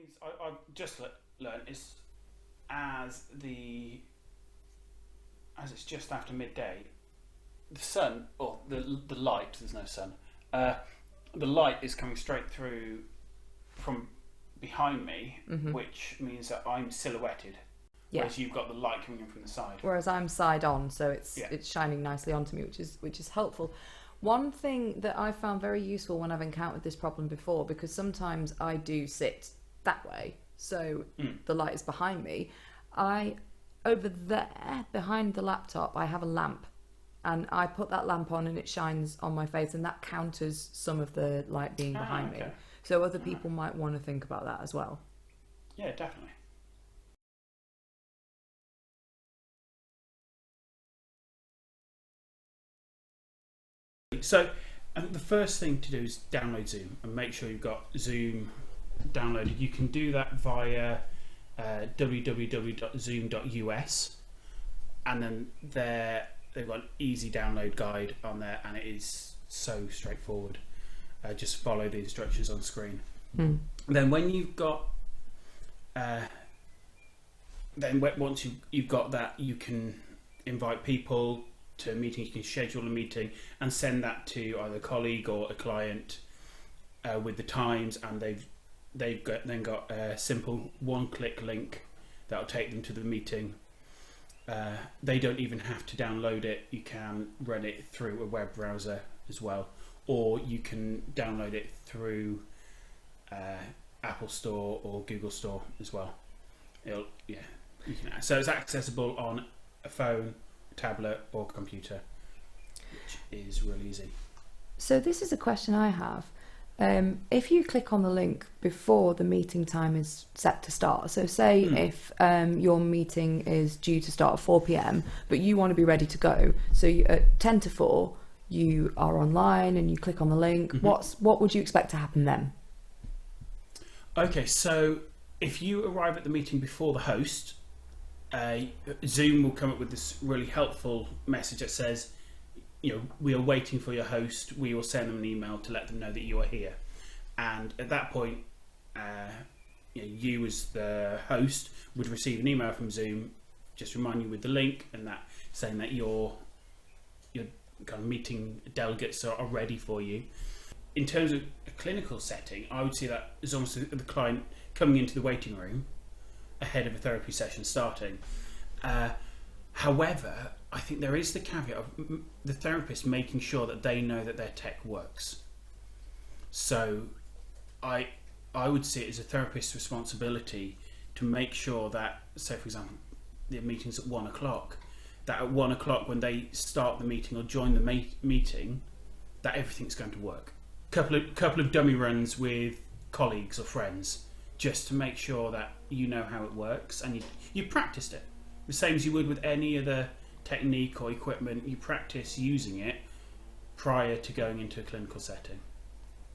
things I've just learned is as it's just after midday, the sun, or the light, there's no sun, the light is coming straight through from behind me, which means that I'm silhouetted. Yeah. Whereas you've got the light coming in from the side. Whereas I'm side on, so it's shining nicely onto me, which is helpful. One thing that I found very useful when I've encountered this problem before, because sometimes I do sit that way, so the light is behind me. Over there behind the laptop, I have a lamp, and I put that lamp on and it shines on my face, and that counters some of the light being behind me. So other people might want to think about that as well. Yeah, definitely. So the first thing to do is download Zoom and make sure you've got Zoom downloaded. You can do that via www.zoom.us, and then they've got an easy download guide on there, and it is so straightforward. Just follow the instructions on screen. Then when you've got once you've got that, you can invite people to a meeting. You can schedule a meeting and send that to either a colleague or a client with the times, and they've got a simple one-click link that will take them to the meeting. They don't even have to download it. You can run it through a web browser as well, or you can download it through Apple Store or Google Store as well. You can. So it's accessible on a phone, tablet or computer, which is really easy. So this is a question I have. If you click on the link before the meeting time is set to start, so say if your meeting is due to start at 4 p.m, but you want to be ready to go, so at 10 to 4 you are online and you click on the link, what would you expect to happen then? Okay, so if you arrive at the meeting before the host, Zoom will come up with this really helpful message that says, we are waiting for your host. We will send them an email to let them know that you are here. And at that point, you as the host would receive an email from Zoom, just remind you with the link and that saying that your kind of meeting delegates are ready for you. In terms of a clinical setting, I would see that as almost the client coming into the waiting room ahead of a therapy session starting. However, I think there is the caveat of the therapist making sure that they know that their tech works. So I would see it as a therapist's responsibility to make sure that, say for example, the meeting's at 1 o'clock, that at 1 o'clock when they start the meeting or join the meeting, that everything's going to work. Couple of dummy runs with colleagues or friends, just to make sure that you know how it works and you practiced it. The same as you would with any other technique or equipment, you practice using it prior to going into a clinical setting.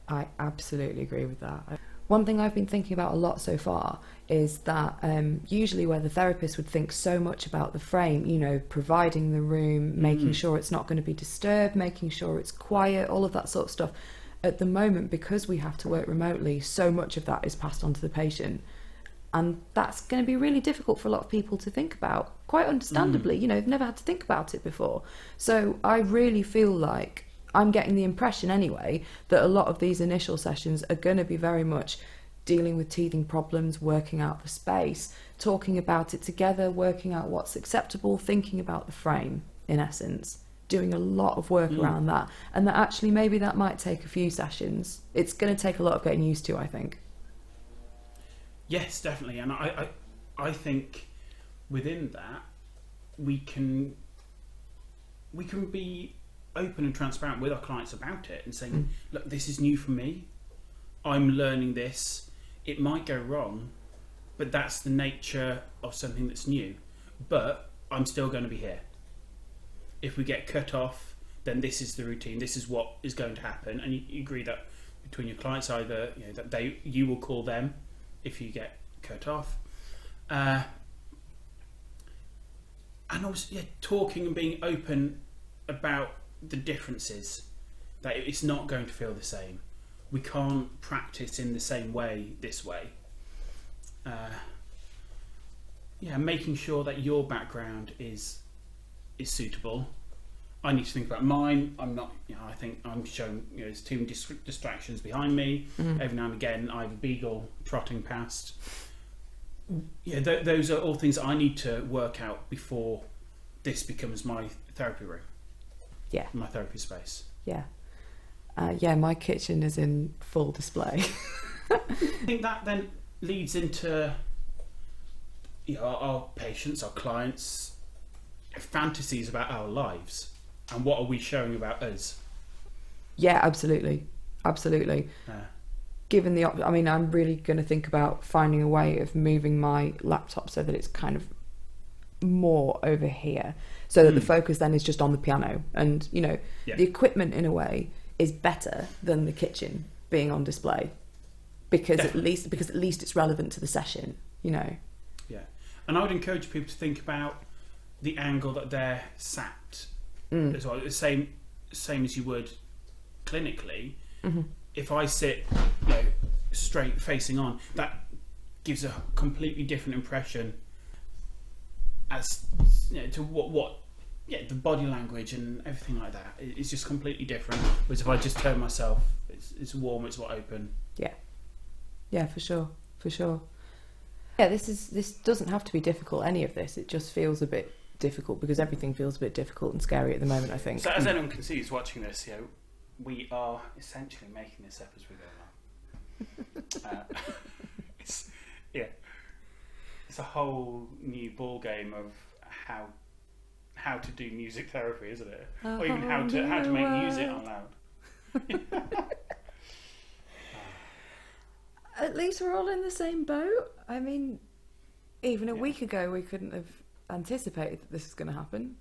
I absolutely agree with that. One thing I've been thinking about a lot so far is that usually where the therapist would think so much about the frame, providing the room, making sure it's not going to be disturbed, making sure it's quiet, all of that sort of stuff. At the moment, because we have to work remotely, so much of that is passed on to the patient. And that's going to be really difficult for a lot of people to think about, quite understandably. They've never had to think about it before. So I really feel like, I'm getting the impression anyway, that a lot of these initial sessions are going to be very much dealing with teething problems, working out the space, talking about it together, working out what's acceptable, thinking about the frame, in essence, doing a lot of work around that. And that actually maybe that might take a few sessions. It's going to take a lot of getting used to, I think. Yes, definitely. And I think within that we can be open and transparent with our clients about it and saying, look, this is new for me. I'm learning this. It might go wrong, but that's the nature of something that's new. But I'm still going to be here. If we get cut off, then this is the routine. This is what is going to happen. And you agree that between your clients, either that you will call them if you get cut off, and also talking and being open about the differences, that it's not going to feel the same. We can't practice in the same way this way. making sure that your background is suitable. I need to think about mine. I'm not, I think I'm showing, there's too many distractions behind me. Every now and again, I have a beagle trotting past. Yeah, those are all things I need to work out before this becomes my therapy room. Yeah. My therapy space. Yeah. My kitchen is in full display. I think that then leads into our patients, our clients, fantasies about our lives, and what are we showing about us. Yeah, absolutely. Given the I'm really going to think about finding a way of moving my laptop so that it's kind of more over here, so that the focus then is just on the piano, and the equipment in a way is better than the kitchen being on display, because at least it's relevant to the session. Yeah, and I would encourage people to think about the angle that they're sat as well. The same as you would clinically. If I sit straight facing on, that gives a completely different impression as to what the body language and everything like that is just completely different. Whereas if I just turn myself, it's warm, it's open. Yeah, for sure. Yeah, this doesn't have to be difficult, any of this. It just feels a bit difficult because everything feels a bit difficult and scary at the moment, I think. So as anyone can see who's watching this, we are essentially making this up as we go along. It's a whole new ball game of how to do music therapy, isn't it? Or even how to make music out loud. At least we're all in the same boat. I mean, even a week ago we couldn't have anticipated that this was going to happen.